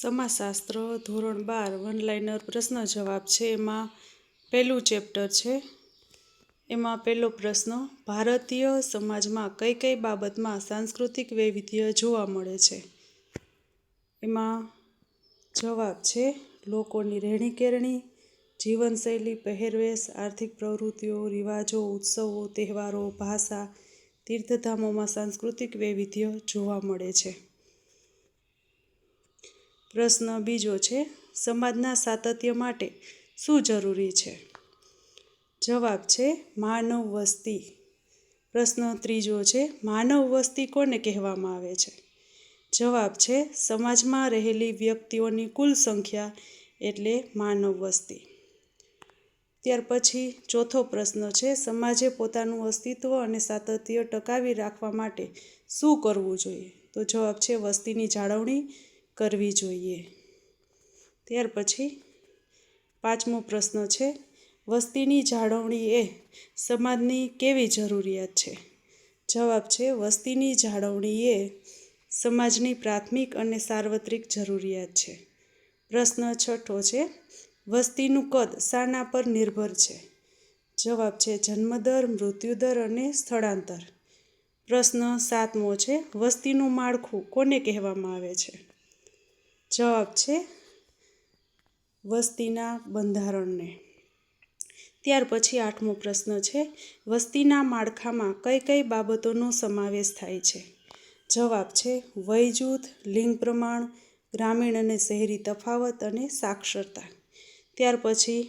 સમાજશાસ્ત્ર ધોરણ 12 one liner પ્રશ્ન જવાબ છે. એમાં પહેલું ચેપ્ટર છે. એમાં પહેલો પ્રશ્ન, ભારતીય સમાજમાં કઈ કઈ બાબતમાં સાંસ્કૃતિક વૈવિધ્ય જોવા મળે છે? એમાં જવાબ છે લોકોની રહેણીકરણી, જીવનશૈલી, પહેરવેશ, આર્થિક પ્રવૃત્તિઓ, રિવાજો, ઉત્સવો, તહેવારો, ભાષા, તીર્થધામોમાં સાંસ્કૃતિક વૈવિધ્ય જોવા મળે છે. પ્રશ્ન બીજો છે, સમાજના સાતત્ય માટે શું જરૂરી છે? જવાબ છે માનવ વસ્તી. પ્રશ્ન ત્રીજો છે, માનવ વસ્તી કોને કહેવામાં આવે છે? જવાબ છે સમાજમાં રહેલી વ્યક્તિઓની કુલ સંખ્યા એટલે માનવ વસ્તી. ત્યાર પછી ચોથો પ્રશ્ન છે, સમાજે પોતાનું અસ્તિત્વ અને સાતત્ય ટકાવી રાખવા માટે શું કરવું જોઈએ? તો જવાબ છે વસ્તીની જાળવણી કરવી જોઈએ. ત્યાર પછી પાંચમો પ્રશ્ન છે, વસ્તીની જાળવણી એ સમાજની કેવી જરૂરિયાત છે? જવાબ છે વસ્તીની જાળવણી એ સમાજની પ્રાથમિક અને સાર્વત્રિક જરૂરિયાત છે. પ્રશ્ન છઠ્ઠો છે, વસ્તીનું કદ શાના પર નિર્ભર છે? જવાબ છે જન્મદર, મૃત્યુદર અને સ્થળાંતર. પ્રશ્ન સાતમો છે, વસ્તીનું માળખું કોને કહેવામાં આવે છે? જવાબ છે વસ્તીના બંધારણને. ત્યાર પછી આઠમો પ્રશ્ન છે, વસ્તીના માળખામાં કઈ કઈ બાબતોનો સમાવેશ થાય છે? જવાબ છે વય જૂથ, લિંગ પ્રમાણ, ગ્રામીણ અને શહેરી તફાવત અને સાક્ષરતા. ત્યાર પછી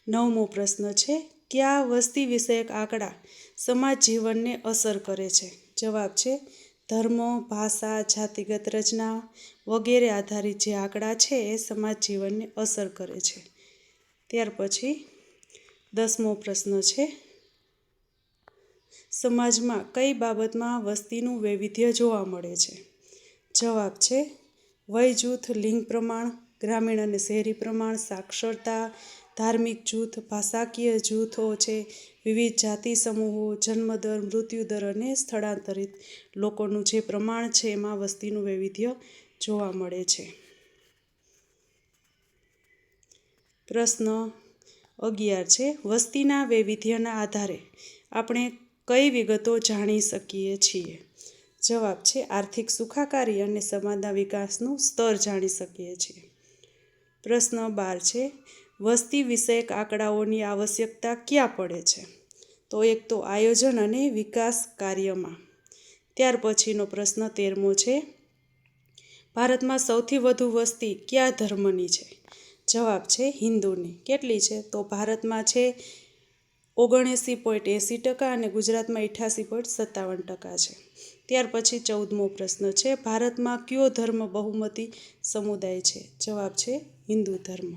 નવમો પ્રશ્ન છે, કયા વસ્તી વિષયક આંકડા સમાજ જીવનને અસર કરે છે? જવાબ છે ધર્મ, ભાષા, જાતિગત રચના વગેરે આધારિત જે આંકડા છે એ સમાજ જીવનને અસર કરે છે. ત્યાર પછી 10મો પ્રશ્ન છે, સમાજમાં કઈ બાબતમાં વસ્તીનું વૈવિધ્ય જોવા મળે છે? જવાબ છે વય જૂથ, લિંગ પ્રમાણ, ગ્રામીણ અને શહેરી પ્રમાણ, સાક્ષરતા, ધાર્મિક જૂથ, ભાષાકીય જૂથો છે, વિવિધ જાતિ સમૂહો, જન્મદર, મૃત્યુદર અને સ્થળાંતરિત લોકોનું જે પ્રમાણ છે એમાં વસ્તીનું વૈવિધ્ય જોવા મળે છે. પ્રશ્ન 11 છે, વસ્તીના વૈવિધ્યના આધારે આપણે કઈ વિગતો જાણી શકીએ છીએ? જવાબ છે આર્થિક સુખાકારી અને સમાજના વિકાસનું સ્તર જાણી શકીએ છીએ. પ્રશ્ન 12 છે, વસ્તી વિષયક આંકડાઓની આવશ્યકતા ક્યાં પડે છે? તો એક તો આયોજન અને વિકાસ કાર્યમાં. ત્યાર પછીનો પ્રશ્ન 13મો છે, ભારતમાં સૌથી વધુ વસ્તી કયા ધર્મની છે? જવાબ છે હિન્દુની. કેટલી છે? તો ભારતમાં છે 79.80% અને ગુજરાતમાં 88.57% છે. ત્યાર પછી 14મો પ્રશ્ન છે, ભારતમાં કયો ધર્મ બહુમતી સમુદાય છે? જવાબ છે હિન્દુ ધર્મ.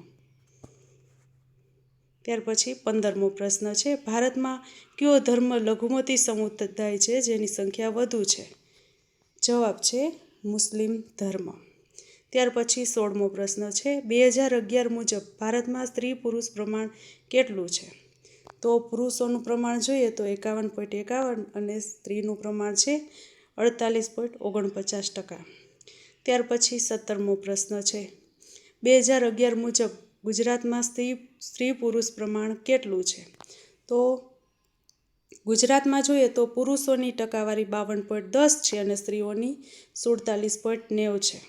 ત્યાર પછી 15મો પ્રશ્ન છે, ભારતમાં કયો ધર્મ લઘુમતી સમુદાય છે જેની સંખ્યા વધુ છે? જવાબ છે મુસ્લિમ ધર્મ. ત્યાર પછી 16મો પ્રશ્ન છે, 2011 મુજબ ભારતમાં સ્ત્રી પુરુષ પ્રમાણ કેટલું છે? તો પુરુષોનું પ્રમાણ જોઈએ તો 51.51 અને સ્ત્રીનું પ્રમાણ છે 48.49%. ત્યાર પછી 17મો પ્રશ્ન છે, 2011 મુજબ ગુજરાતમાં સ્ત્રી પુરુષ પ્રમાણ કેટલું છે? તો ગુજરાતમાં જોઈએ તો પુરુષોની ટકાવારી 52.10 છે અને સ્ત્રીઓની 47.90 છે.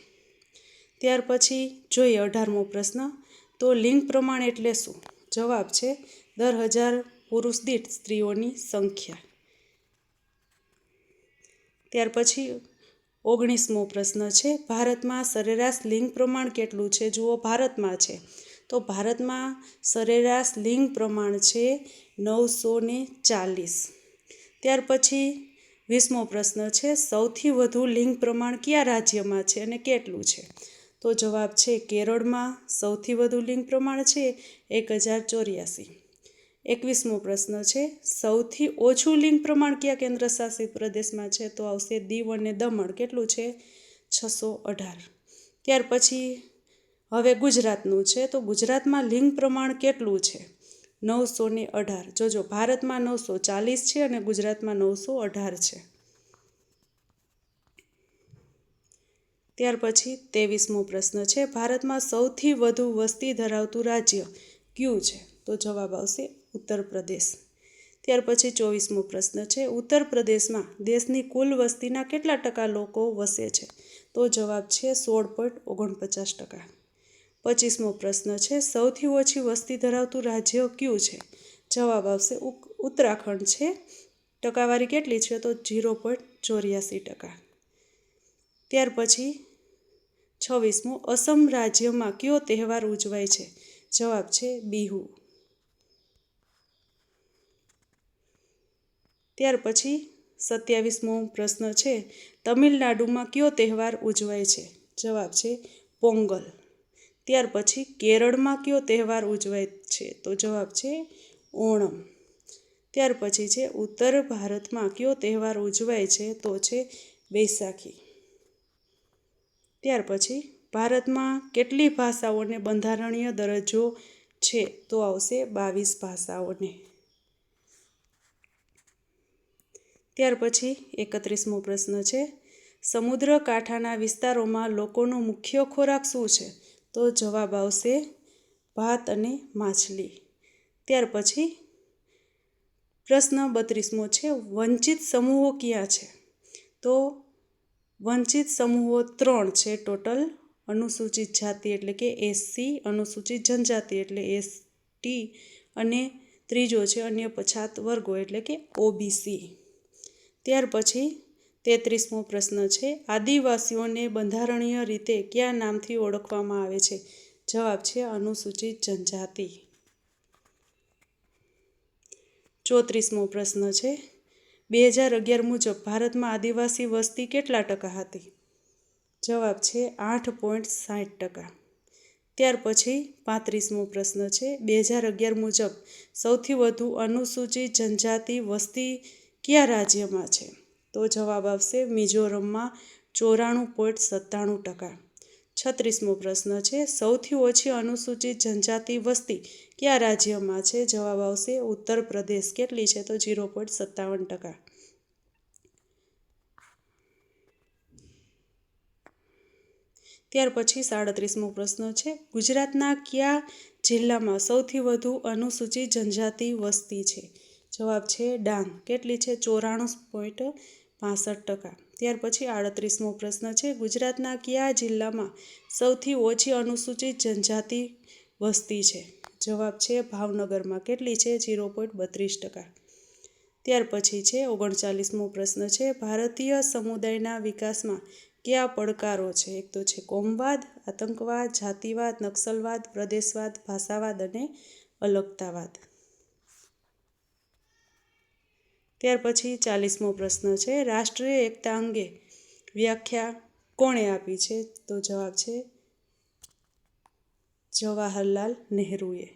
ત્યાર પછી જોઈએ 18મો પ્રશ્ન, તો લિંગ પ્રમાણ એટલે શું? જવાબ છે દર 1000 પુરુષ દીઠ સ્ત્રીઓની સંખ્યા. ત્યાર પછી 19મો પ્રશ્ન છે, ભારતમાં સરેરાશ લિંગ પ્રમાણ કેટલું છે? જુઓ ભારતમાં છે તો ભારતમાં સરેરાશ લિંગ પ્રમાણ છે 940. ત્યાર પછી 20મો પ્રશ્ન છે, સૌથી વધુ લિંગ પ્રમાણ કયા રાજ્યમાં છે અને કેટલું છે? તો જવાબ છે કેરળમાં સૌથી વધુ લિંગ પ્રમાણ છે 1084. 21મો પ્રશ્ન છે, સૌથી ઓછું લિંગ પ્રમાણ કયા કેન્દ્ર શાસિત પ્રદેશમાં છે? તો આવશે દીવ અને દમણ. કેટલું છે? 618. ત્યાર પછી હવે ગુજરાતનું છે, તો ગુજરાતમાં લિંગ પ્રમાણ કેટલું છે? 918. જોજો ભારતમાં 940 છે અને ગુજરાતમાં 918 છે. ત્યાર પછી 23મો પ્રશ્ન છે, ભારતમાં સૌથી વધુ વસ્તી ધરાવતું રાજ્ય કયું છે? તો જવાબ આવશે ઉત્તર પ્રદેશ. ત્યાર પછી 24મો પ્રશ્ન છે, ઉત્તર પ્રદેશમાં દેશની કુલ વસ્તીના કેટલા ટકા લોકો વસે છે? તો જવાબ છે 16.49%. 25મો પ્રશ્ન છે, સૌથી ઓછી વસ્તી ધરાવતું રાજ્ય કયું છે? જવાબ આવશે ઉત્તરાખંડ છે. ટકાવારી કેટલી છે? તો 0.84%. ત્યાર પછી 26મો, અસમ રાજ્યમાં કયો તહેવાર ઉજવાય છે? જવાબ છે બિહુ. ત્યાર પછી 27મો પ્રશ્ન છે, તમિલનાડુમાં કયો તહેવાર ઉજવાય છે? જવાબ છે પોંગલ. ત્યાર પછી કેરળમાં કયો તહેવાર ઉજવાય છે? તો જવાબ છે ઓણમ. ત્યાર પછી છે, ઉત્તર ભારતમાં કયો તહેવાર ઉજવાય છે? તો છે બૈસાખી. ત્યાર પછી ભારતમાં કેટલી ભાષાઓને બંધારણીય દરજ્જો છે? તો આવશે 22 ભાષાઓને. ત્યાર પછી 31મો પ્રશ્ન છે, સમુદ્ર કાંઠાના વિસ્તારોમાં લોકોનો મુખ્ય ખોરાક શું છે? તો જવાબ આવશે ભાત અને માછલી. ત્યાર પછી પ્રશ્ન 32મો છે, વંચિત સમૂહો ક્યાં છે? તો વંચિત સમૂહો 3 છે ટોટલ. અનુસૂચિત જાતિ એટલે કે SC, અનુસૂચિત જનજાતિ એટલે ST અને ત્રીજો છે અન્ય પછાત વર્ગો એટલે કે OBC. ત્યાર પછી 33મો પ્રશ્ન છે, આદિવાસીઓને બંધારણીય રીતે કયા નામથી ઓળખવામાં આવે છે? જવાબ છે અનુસૂચિત જનજાતિ. 34મો પ્રશ્ન છે, 2011 મુજબ ભારતમાં આદિવાસી વસ્તી કેટલા ટકા હતી? જવાબ છે 8.60%. ત્યાર પછી 35મો પ્રશ્ન છે, 2011 મુજબ સૌથી વધુ અનુસૂચિત જનજાતિ વસ્તી કયા રાજ્યમાં છે? તો જવાબ આવશે મિઝોરમમાં 94.97%. 36મો પ્રશ્ન છે, સૌથી ઓછી અનુસૂચિત જનજાતિ વસ્તી કયા રાજ્યમાં છે? જવાબ આવશે ઉત્તર પ્રદેશ. કેટલી છે? તો 0.57%. ત્યાર પછી 37મો પ્રશ્ન છે, ગુજરાતના કયા જિલ્લામાં સૌથી વધુ અનુસૂચિત જનજાતિ વસ્તી છે? જવાબ છે ડાંગ. કેટલી છે? 94.65%. ત્યાર પછી 38મો પ્રશ્ન છે, ગુજરાતના કયા જિલ્લામાં સૌથી ઓછી અનુસૂચિત જનજાતિ વસ્તી છે? જવાબ છે ભાવનગરમાં. કેટલી છે? 0.32%. ત્યાર પછી છે 39મો પ્રશ્ન છે, ભારતીય સમુદાયના વિકાસમાં કયા પડકારો છે? એક તો છે કોમવાદ, આતંકવાદ, જાતિવાદ, નક્સલવાદ, પ્રદેશવાદ, ભાષાવાદ અને અલગતાવાદ. ત્યાર પછી 40મો પ્રશ્ન છે, રાષ્ટ્રીય એકતા અંગે વ્યાખ્યા કોણે આપી છે? તો જવાબ છે જવાહરલાલ નહેરુએ.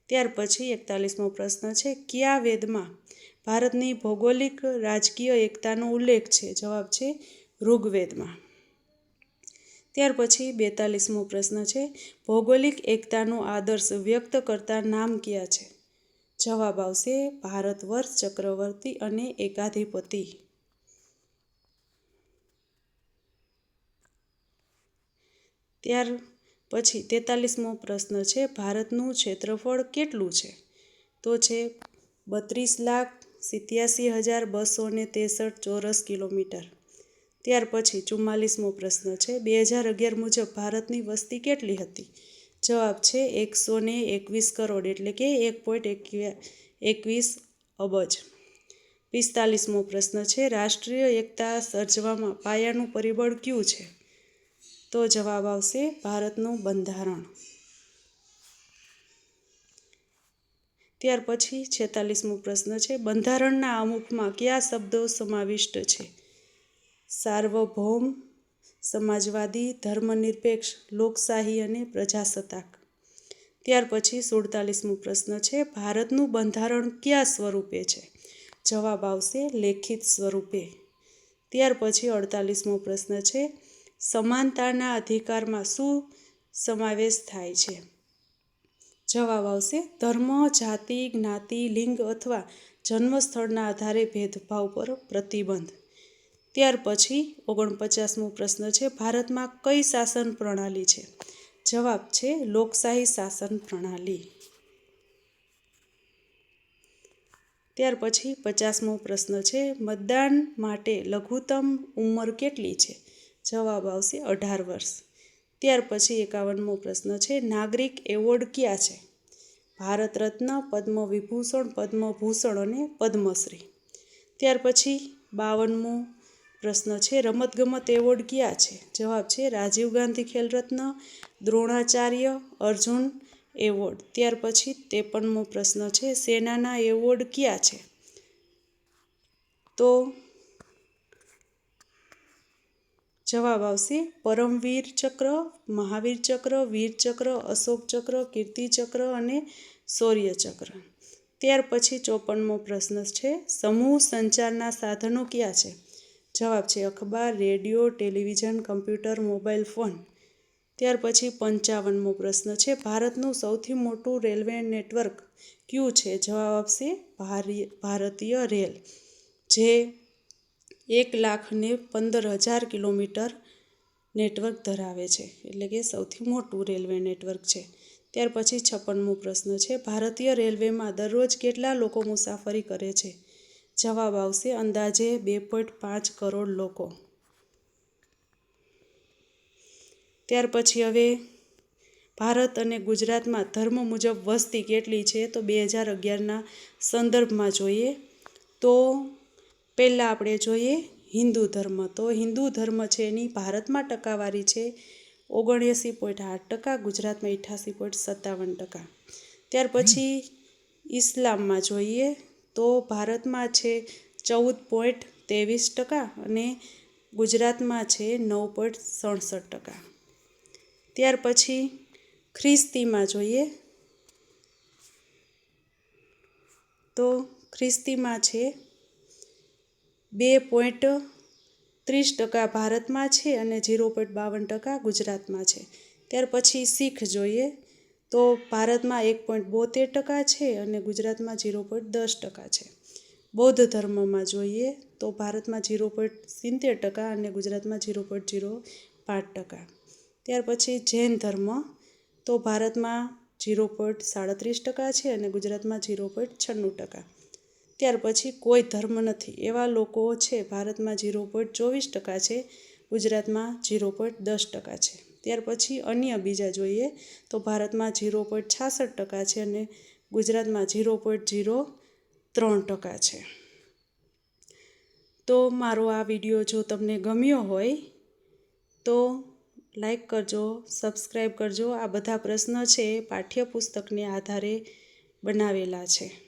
ત્યાર પછી 41મો પ્રશ્ન છે, કયા વેદમાં ભારતની ભૌગોલિક રાજકીય એકતાનો ઉલ્લેખ છે? જવાબ છે ઋગ્વેદમાં. ત્યાર પછી 42મો પ્રશ્ન છે, ભૌગોલિક એકતાનો આદર્શ વ્યક્ત કરતા નામ કયા છે? જવાબ આવશે ભારત વર્ષ, ચક્રવર્તી અને એકાધિપતિ. ત્યાર પછી 43મો પ્રશ્ન છે, ભારતનું ક્ષેત્રફળ કેટલું છે? તો છે 32,87,263 ચોરસ કિલોમીટર. ત્યાર પછી 44મો પ્રશ્ન છે, 2011 મુજબ ભારતની વસ્તી કેટલી હતી? જવાબ છે 121 કરોડ એટલે કે 1.21 અબજ. 45મો પ્રશ્ન છે, રાષ્ટ્રીય એકતા સર્જવામાં પાયાનું પરિબળ કયું છે? તો જવાબ આવશે ભારતનું બંધારણ. ત્યાર પછી 46મો પ્રશ્ન છે, બંધારણના આમુખમાં કયા શબ્દો સમાવિષ્ટ છે? સાર્વભૌમ, સમાજવાદી, ધર્મનિરપેક્ષ, લોકશાહી અને પ્રજાસત્તાક. ત્યાર પછી 47મો પ્રશ્ન છે, ભારતનું બંધારણ કયા સ્વરૂપે છે? જવાબ આવશે લેખિત સ્વરૂપે. ત્યાર પછી 48મો પ્રશ્ન છે, સમાનતાના અધિકારમાં શું સમાવેશ થાય છે? જવાબ આવશે ધર્મ, જાતિ, જ્ઞાતિ, લિંગ અથવા જન્મ સ્થળના આધારે ભેદભાવ પર પ્રતિબંધ. ત્યાર પછી 49મો પ્રશ્ન છે, ભારતમાં કઈ શાસન પ્રણાલી છે? જવાબ છે લોકશાહી શાસન પ્રણાલી. ત્યાર પછી 50મો પ્રશ્ન છે, મતદાન માટે લઘુત્તમ ઉંમર કેટલી છે? જવાબ આવશે 18 વર્ષ. ત્યાર પછી 51મો પ્રશ્ન છે, નાગરિક એવોર્ડ ક્યાં છે? ભારત રત્ન, પદ્મ વિભૂષણ, પદ્મભૂષણ અને પદ્મશ્રી. ત્યાર પછી 52મો પ્રશ્ન છે, રમતગમત એવોર્ડ ક્યાં છે? જવાબ છે રાજીવ ગાંધી ખેલ રત્ન, દ્રોણાચાર્ય, અર્જુન એવોર્ડ. ત્યાર પછી 53મો પ્રશ્ન છે, સેનાના એવોર્ડ ક્યાં છે? તો જવાબ આવશે પરમવીર ચક્ર, મહાવીર ચક્ર, વીર ચક્ર, અશોક ચક્ર, કીર્તિ ચક્ર અને શૌર્ય ચક્ર. ત્યાર પછી 54મો પ્રશ્ન છે, સમૂહ સંચારના સાધનો ક્યાં છે? જવાબ છે અખબાર, radio, television, computer, mobile phone. ત્યાર પછી 55મો પ્રશ્ન છે, ભારતનું સૌથી મોટું રેલવે નેટવર્ક કયું છે? જવાબ આપશે ભારતીય રેલ, જે 1,15,000 કિલોમીટર નેટવર્ક ધરાવે છે, એટલે કે સૌથી મોટું રેલવે નેટવર્ક છે. ત્યાર પછી 56મો પ્રશ્ન છે, ભારતીય રેલવેમાં દરરોજ કેટલા લોકો મુસાફરી કરે છે? જવાબ આવશે અંદાજે 2.5 કરોડ લોકો. ત્યાર પછી હવે ભારત અને ગુજરાતમાં ધર્મ મુજબ વસ્તી કેટલી છે? તો 2011ના સંદર્ભમાં જોઈએ તો પહેલાં આપણે જોઈએ હિન્દુ ધર્મ. તો હિન્દુ ધર્મ છે એની ભારતમાં ટકાવારી છે 79.8%, ગુજરાતમાં 88.57%. ત્યાર પછી ઇસ્લામમાં જોઈએ તો ભારતમાં છે 14.23% અને ગુજરાતમાં છે 9.67%. ત્યાર પછી ખ્રિસ્તીમાં જોઈએ તો ખ્રિસ્તીમાં છે 2.30% ભારતમાં છે અને 0.52% ગુજરાતમાં છે. ત્યાર પછી શીખ જોઈએ તો ભારતમાં 1.72% છે અને ગુજરાતમાં 0.10% છે. બૌદ્ધ ધર્મમાં જોઈએ તો ભારતમાં 0.70% અને ગુજરાતમાં 0.05%. ત્યાર પછી જૈન ધર્મ તો ભારતમાં 0.37% છે અને ગુજરાતમાં 0.96%. ત્યાર પછી કોઈ ધર્મ નથી એવા લોકો છે ભારતમાં 0.24% છે, ગુજરાતમાં 0.10% છે. ત્યાર પછી અન્ય બીજા જોઈએ તો ભારતમાં 0.66% છે અને ગુજરાતમાં 0.03% છે. તો મારો આ વિડીયો જો તમને ગમ્યો હોય તો લાઈક કરજો, સબસ્ક્રાઈબ કરજો. આ બધા પ્રશ્ન છે પાઠ્યપુસ્તકને આધારે બનાવેલા છે.